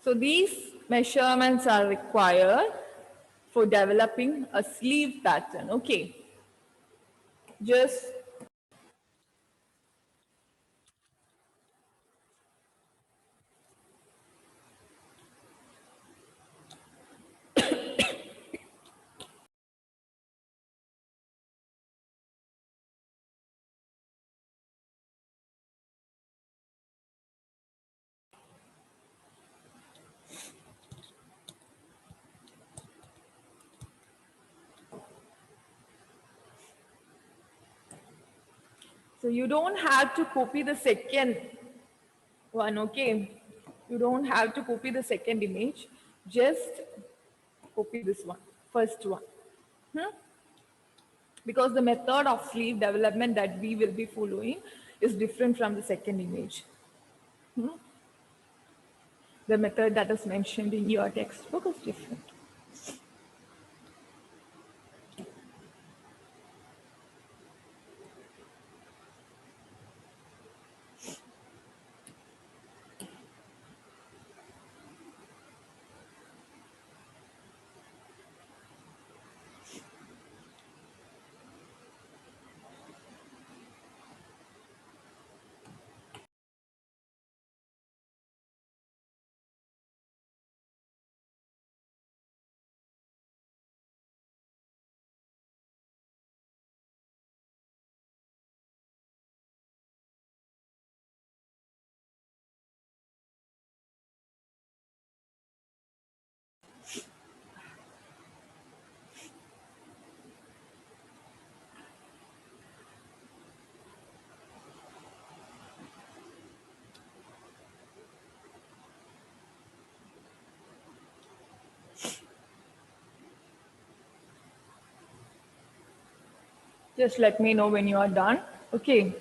So these measurements are required for developing a sleeve pattern. Okay, just so you don't have to copy the second one, okay? You don't have to copy the second image. Just copy this one, first one. Because the method of sleeve development that we will be following is different from the second image. The method that is mentioned in your textbook is different. Just let me know when you are done. Okay.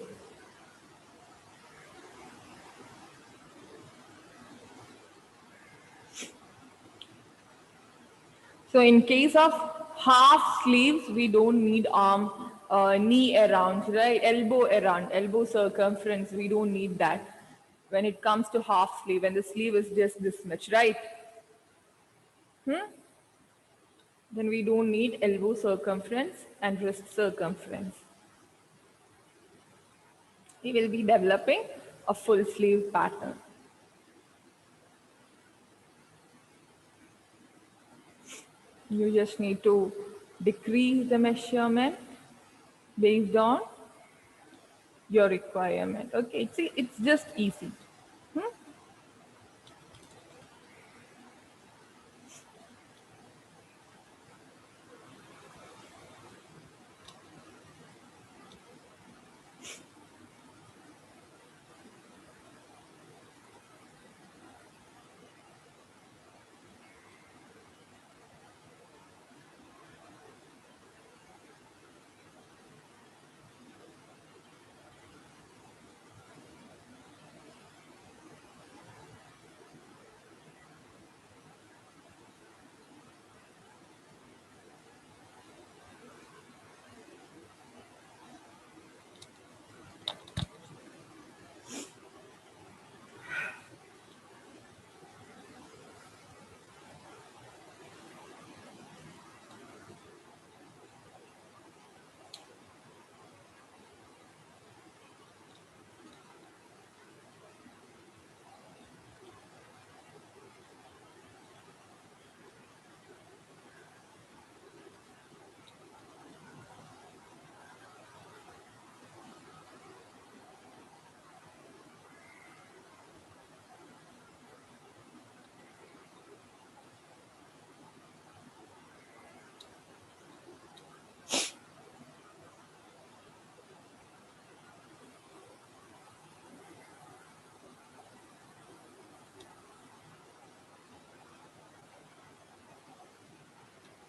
So in case of half sleeves, we don't need arm, knee around, right? Elbow around, elbow circumference, we don't need that. When it comes to half sleeve, and the sleeve is just this much, right? Then we don't need elbow circumference and wrist circumference. We will be developing a full sleeve pattern. You just need to decrease the measurement based on your requirement. Okay, see, it's just easy.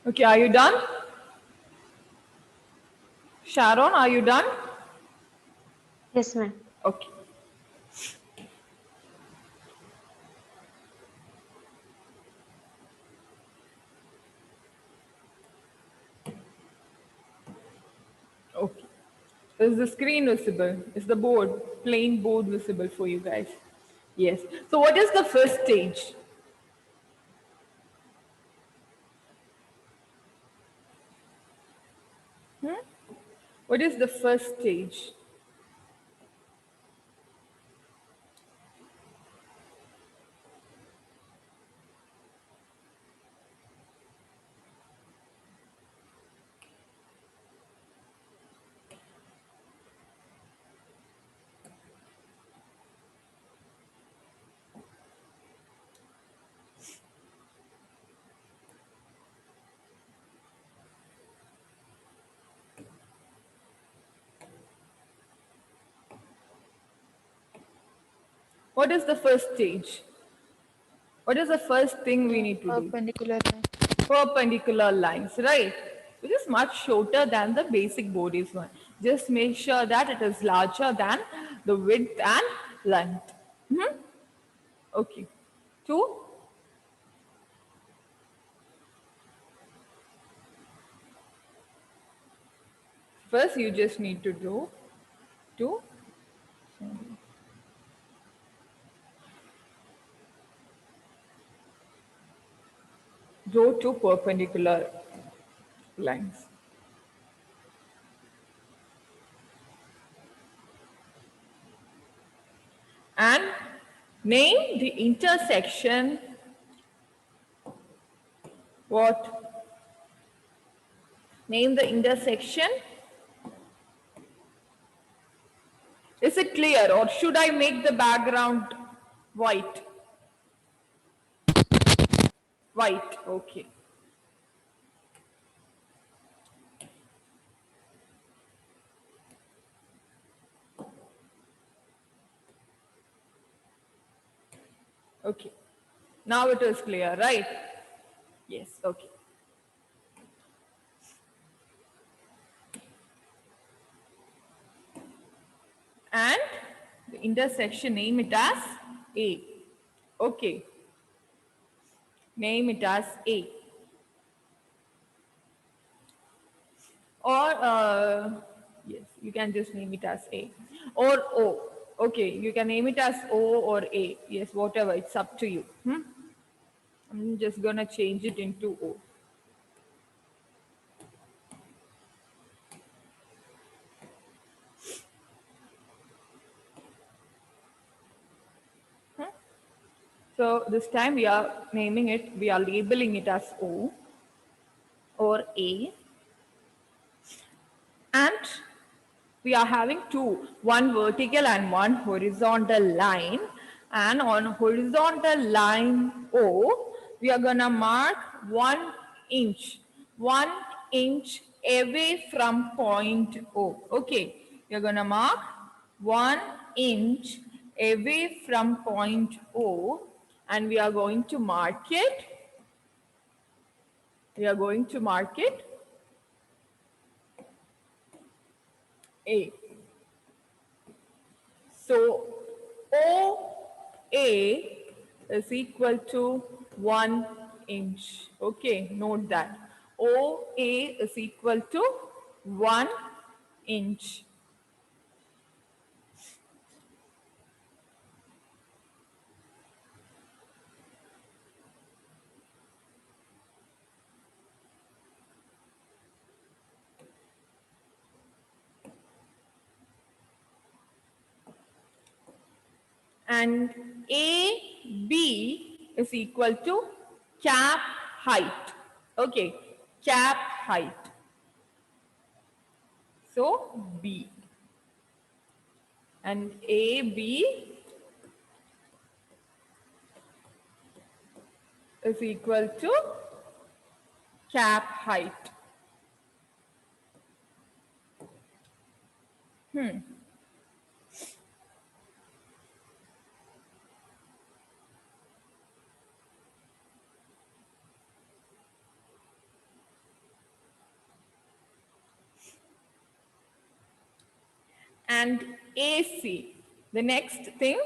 Okay, are you done? Sharon, are you done? Yes, ma'am. Okay. Okay. Is the screen visible? Is the board, plain board visible for you guys? Yes. So what is the first stage? What is the first stage? What is the first stage? What is the first thing we need to do? Perpendicular line. Perpendicular lines, right? Which is much shorter than the basic bodies one. Just make sure that it is larger than the width and length. Okay. 2. First, you just need to do 2. Draw 2 perpendicular lines. And name the intersection what? Name the intersection. Is it clear or should I make the background white? White, okay. Okay. Now it is clear, right? Yes, okay. And the intersection, name it as A. Okay. Name it as A. Or, yes, you can just name it as A. Or O. Okay, you can name it as O or A. Yes, whatever, it's up to you. I'm just gonna change it into O. So this time we are naming it, we are labeling it as O or A. And we are having two, one vertical and one horizontal line. And on horizontal line O, we are gonna mark 1 inch, 1 inch away from point O. Okay, we are gonna mark 1 inch away from point O, and we are going to mark it. We are going to mark it A. So OA is equal to 1 inch. Okay, note that. OA is equal to 1 inch. And AB is equal to cap height. Okay, cap height. So B. And AB is equal to cap height. And AC. The next thing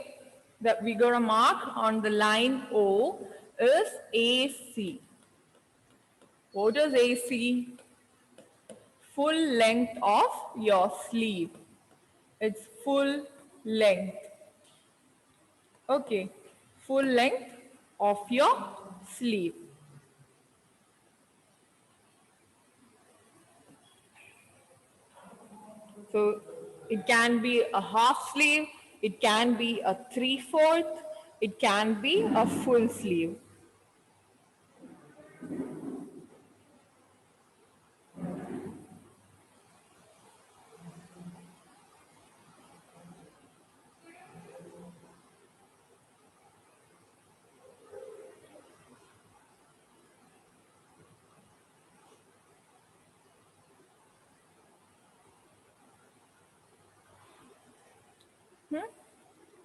that we're going to mark on the line O is AC. What is AC? Full length of your sleeve. It's full length. Okay, full length of your sleeve. So it can be a half sleeve, it can be a 3/4, it can be a full sleeve.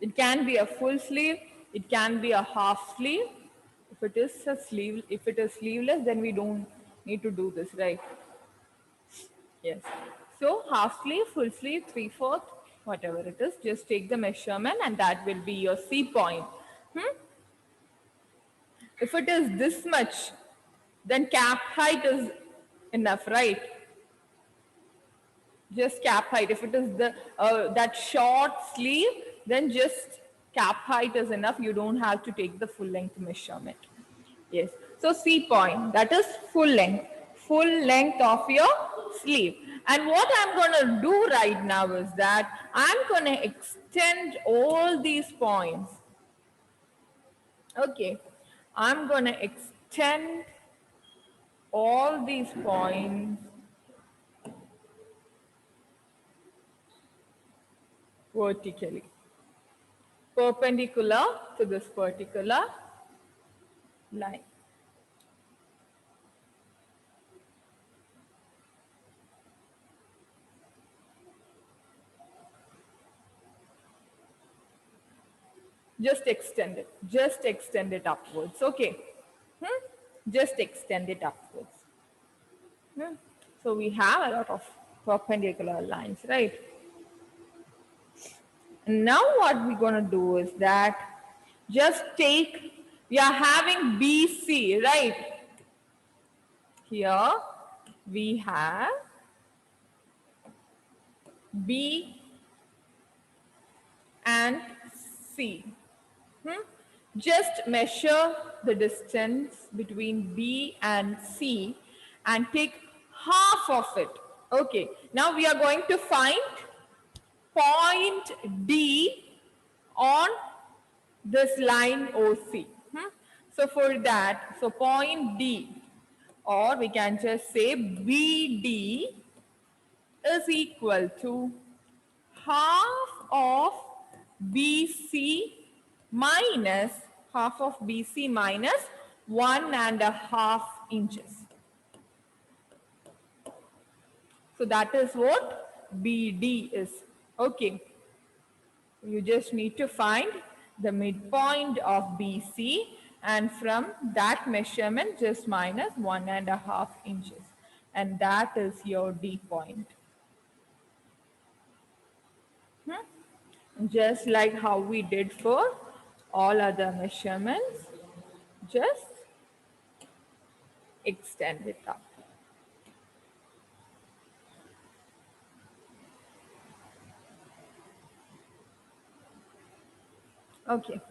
It can be a full sleeve, it can be a half sleeve. If it is a sleeve, if it is sleeveless, then we don't need to do this, right? Yes. So half sleeve, full sleeve, 3/4, whatever it is, just take the measurement and that will be your C point. If it is this much, then cap height is enough, right? Just cap height. If it is the that short sleeve, then just cap height is enough. You don't have to take the full length measurement. Yes. So C point, that is full length of your sleeve. And what I'm going to do right now is that I'm going to extend all these points. Okay. I'm going to extend all these points vertically, perpendicular to this particular line. Just extend it upwards. Okay. Just extend it upwards. So we have a lot of perpendicular lines, right? And now what we're going to do is that just take, we are having BC, right? Here we have B and C. Just measure the distance between B and C and take half of it. Okay, now we are going to find point D on this line OC. So for that, so point D, or we can just say BD is equal to half of BC minus 1.5 inches. So that is what BD is. Okay. You just need to find the midpoint of BC and from that measurement just minus 1.5 inches. And that is your D point. Just like how we did for all other measurements, just extend it up. Okay.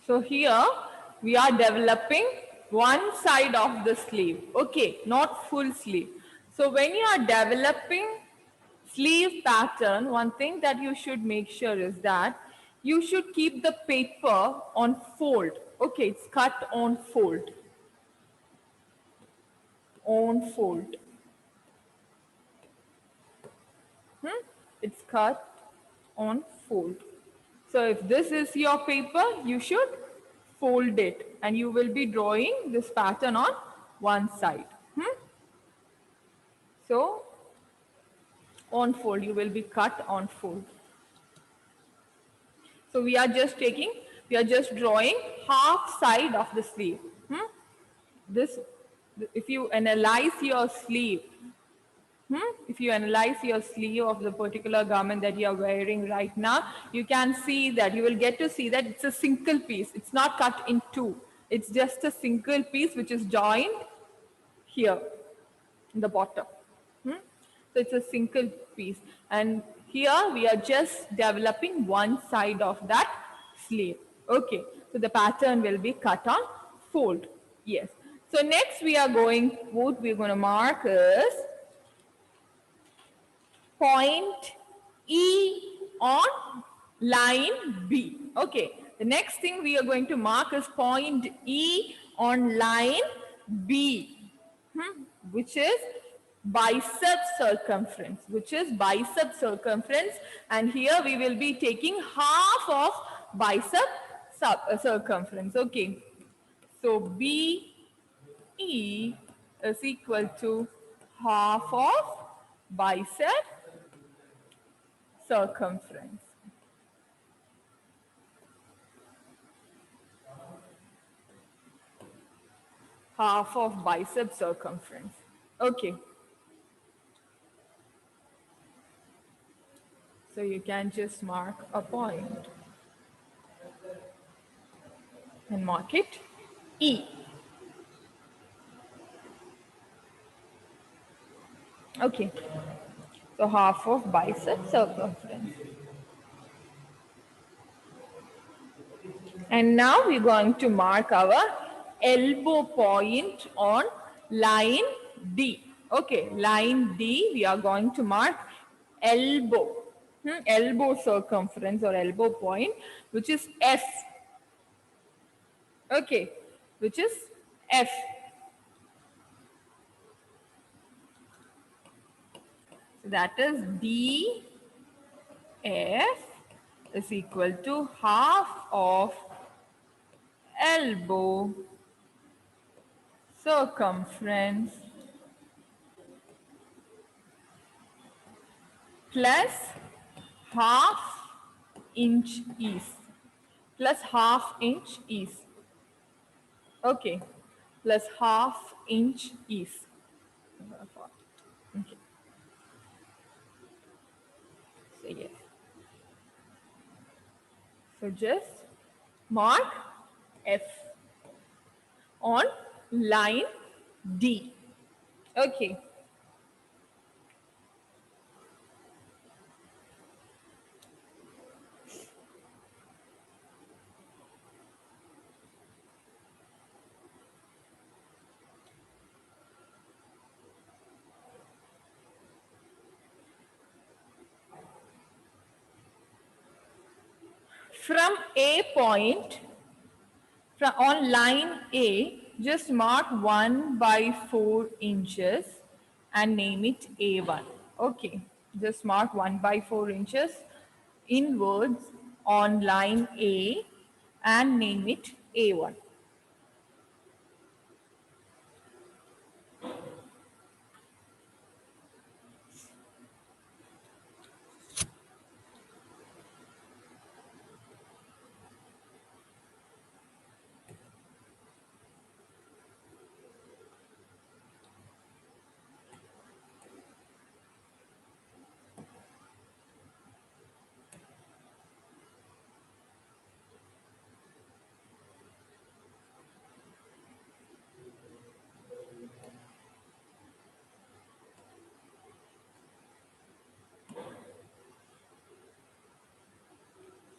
So here we are developing one side of the sleeve. Okay, not full sleeve. So when you are developing sleeve pattern, one thing that you should make sure is that you should keep the paper on fold. Okay, it's cut on fold. On fold. It's cut on fold. So if this is your paper, you should fold it and you will be drawing this pattern on one side. So on fold, you will be cut on fold. So we are just drawing half side of the sleeve. This, if you analyze your sleeve, If you analyze your sleeve of the particular garment that you are wearing right now, you can see that you will get to see that it's a single piece. It's not cut in two. It's just a single piece which is joined here in the bottom. So it's a single piece. And here we are just developing one side of that sleeve. Okay. So the pattern will be cut on fold. Yes. So next we are going, what we're going to mark is point E on line B. Okay. The next thing we are going to mark is point E on line B, which is bicep circumference, and here we will be taking half of bicep circumference. Okay. So BE is equal to half of bicep circumference. Half of bicep circumference. Okay. So you can just mark a point and mark it E. Okay. So half of bicep circumference. And now we're going to mark our elbow point on line D. Okay, line D, we are going to mark elbow. Elbow circumference or elbow point, which is F. Okay, which is F. So that is D F is equal to half of elbow circumference plus half inch east. Plus half inch east. Okay. Plus half inch east. Okay. So yes. So just mark F on line D. Okay. From A point, on line A, just mark 1/4 inches and name it A1. Okay, just mark 1/4 inches inwards on line A and name it A1.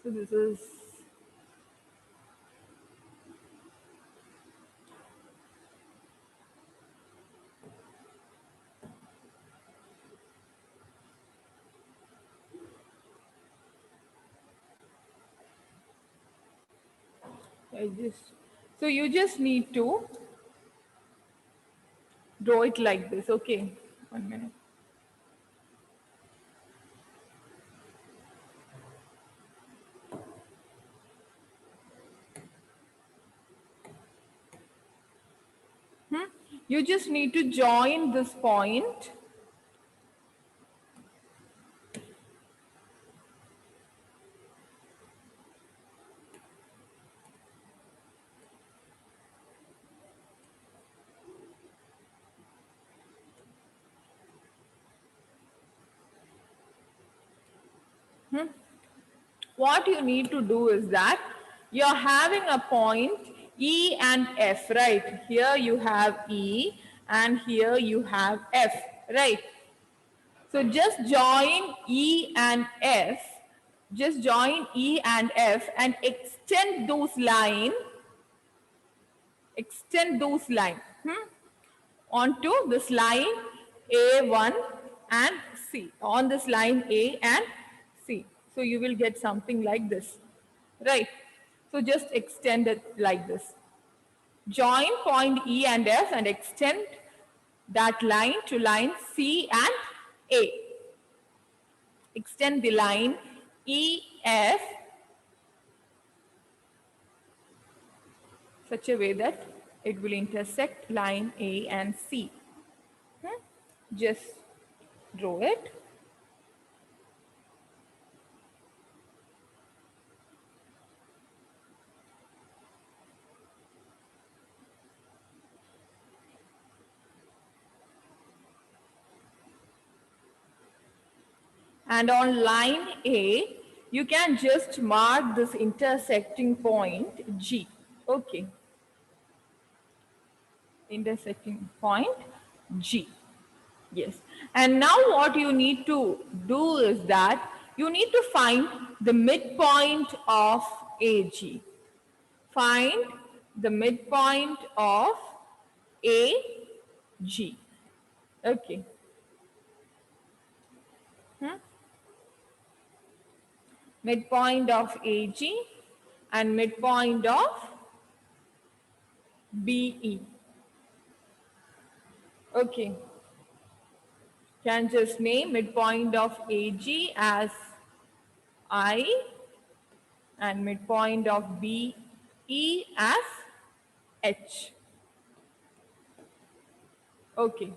So this is so you just need to draw it like this. Okay, 1 minute. You just need to join this point what you need to do is that you're having a point E and F, right? Here you have E and here you have F, right? So just join E and F, just join E and F and extend those lines onto this line A1 and C, on this line A and C. So you will get something like this, right? So just extend it like this. Join point E and F and extend that line to line C and A. Extend the line EF such a way that it will intersect line A and C. Just draw it. And on line A, you can just mark this intersecting point G. Okay. Intersecting point G. Yes. And now what you need to do is that you need to find the midpoint of AG. Find the midpoint of AG. Okay. Midpoint of AG and midpoint of BE. Okay. Can just name midpoint of AG as I and midpoint of BE as H. Okay.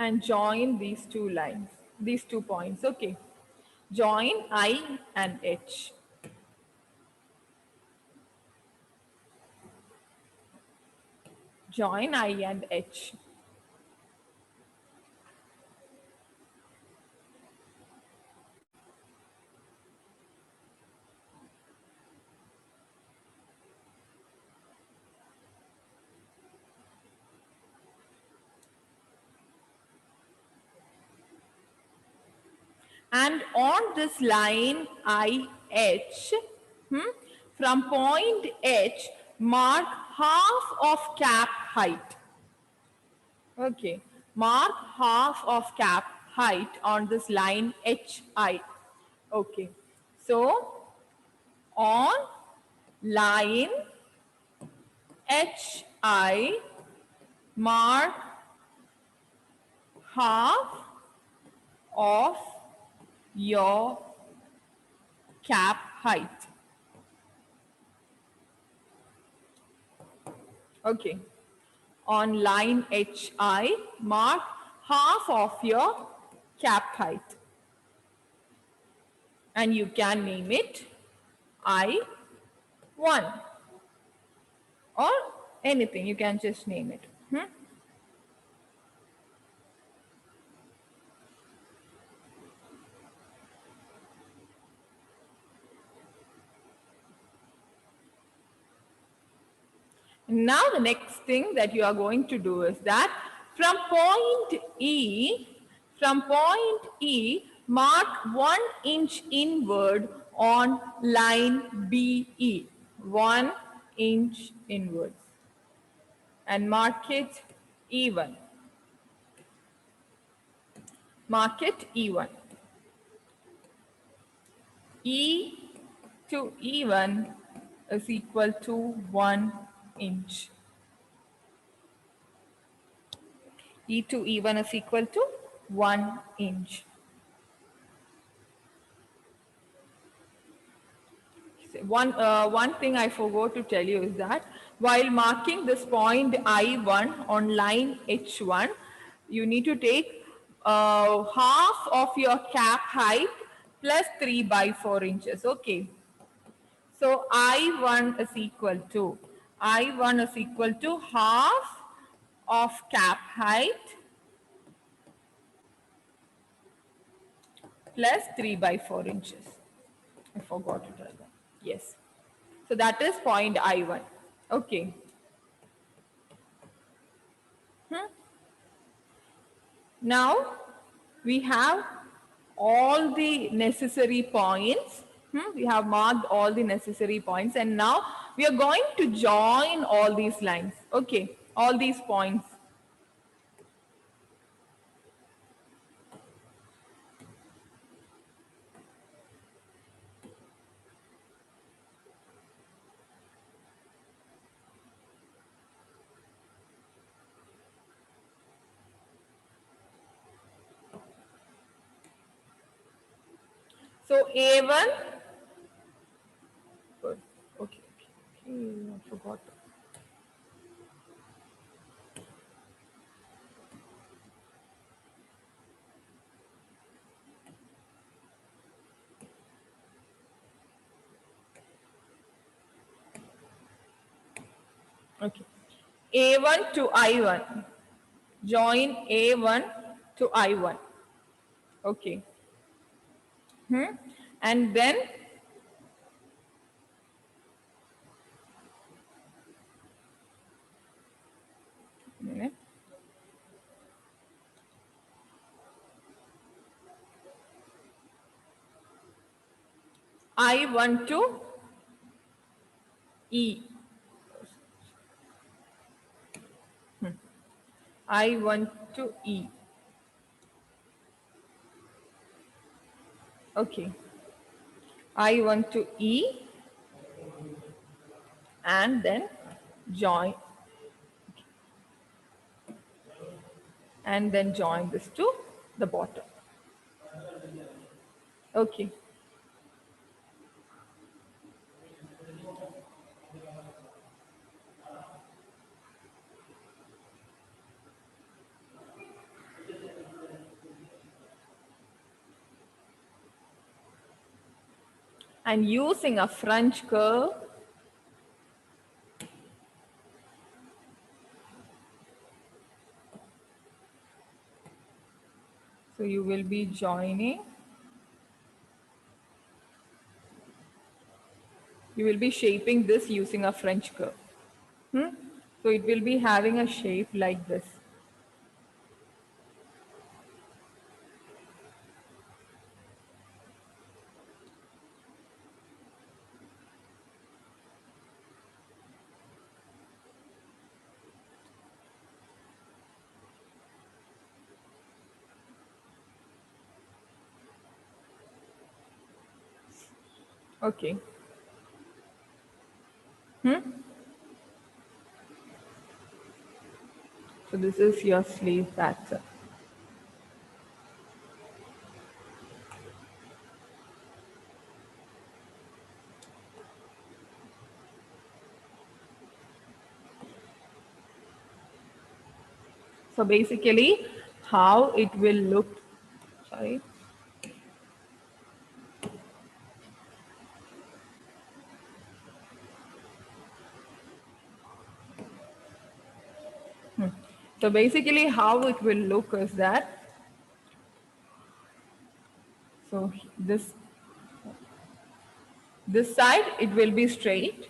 And join these two lines, these 2 points. Okay. Join I and H. Join I and H. And on this line IH, from point H, mark half of cap height. Okay, mark half of cap height on this line HI. Okay, so on line HI, mark half of your cap height. Okay. On line HI, mark half of your cap height. And you can name it I1 or anything. You can just name it. Now the next thing that you are going to do is that from point E, mark 1 inch inward on line BE, 1 inch inwards, and mark it E1. Mark it E1. E to E1 is equal to 1 inch. E to E1 is equal to 1 inch. One thing I forgot to tell you is that while marking this point I1 on line H1, you need to take half of your cap height plus 3/4 inches. Okay. So I1 is equal to, I1 is equal to half of cap height plus 3 by 4 inches. I forgot to tell that. Yes. So that is point I1. Okay. Now we have all the necessary points. We have marked all the necessary points, and now we are going to join all these lines. Okay, all these points. So A1. Good. Okay. I forgot. Okay. A1 to I1. Join A1 to I1. Okay. And then I1 to E. I1 to E. Okay. I1 to E, and then join, and then join this to the bottom. Okay. And using a French curve, so you will be joining, you will be shaping this using a French curve. So it will be having a shape like this. Okay. So this is your sleeve pattern. So basically, how it will look, sorry. So basically, how it will look is that, so this side, it will be straight.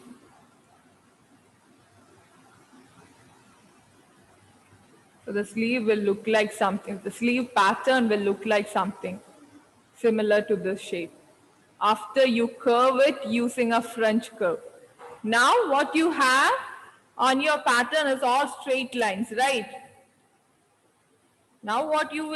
So the sleeve will look like something, the sleeve pattern will look like something similar to this shape. After you curve it using a French curve. Now what you have on your pattern is all straight lines, right? Now what you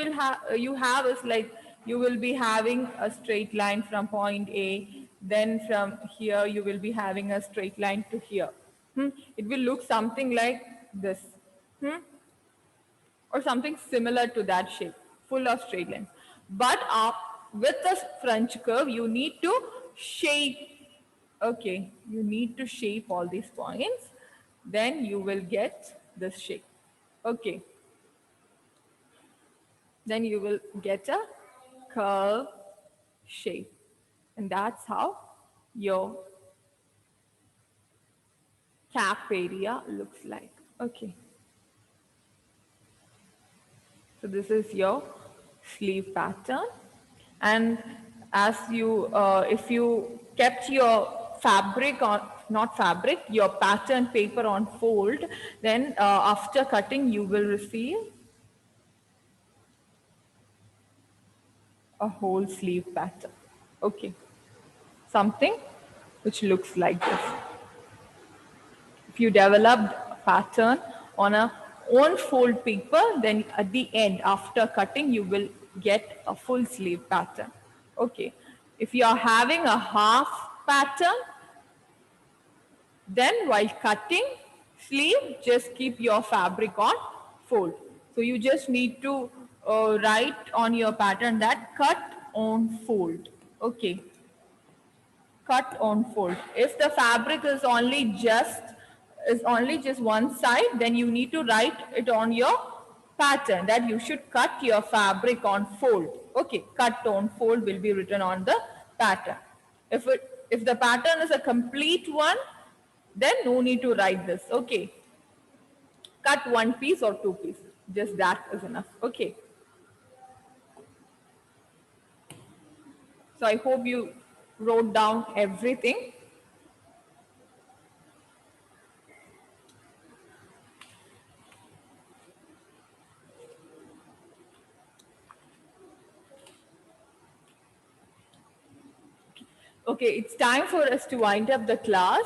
have is like, you will be having a straight line from point A, then from here you will be having a straight line to here. It will look something like this. Or something similar to that shape, full of straight lines. But with the French curve, you need to shape. Okay, you need to shape all these points. Then you will get this shape. Okay. Then you will get a curve shape. And that's how your cap area looks like. Okay. So this is your sleeve pattern. And as you, if you kept your fabric on, not fabric, your pattern paper on fold, then after cutting you will receive a whole sleeve pattern. Okay. Something which looks like this. If you developed a pattern on a own fold paper, then at the end, after cutting, you will get a full sleeve pattern. Okay. If you are having a half pattern, then while cutting sleeve, just keep your fabric on fold. So you just need to write on your pattern that cut on fold. Okay. Cut on fold. If the fabric is only just one side, then you need to write it on your pattern that you should cut your fabric on fold. Okay, cut on fold will be written on the pattern. If the pattern is a complete one, then no need to write this. Okay, cut one piece or two pieces, just that is enough. Okay. So I hope you wrote down everything. Okay, it's time for us to wind up the class.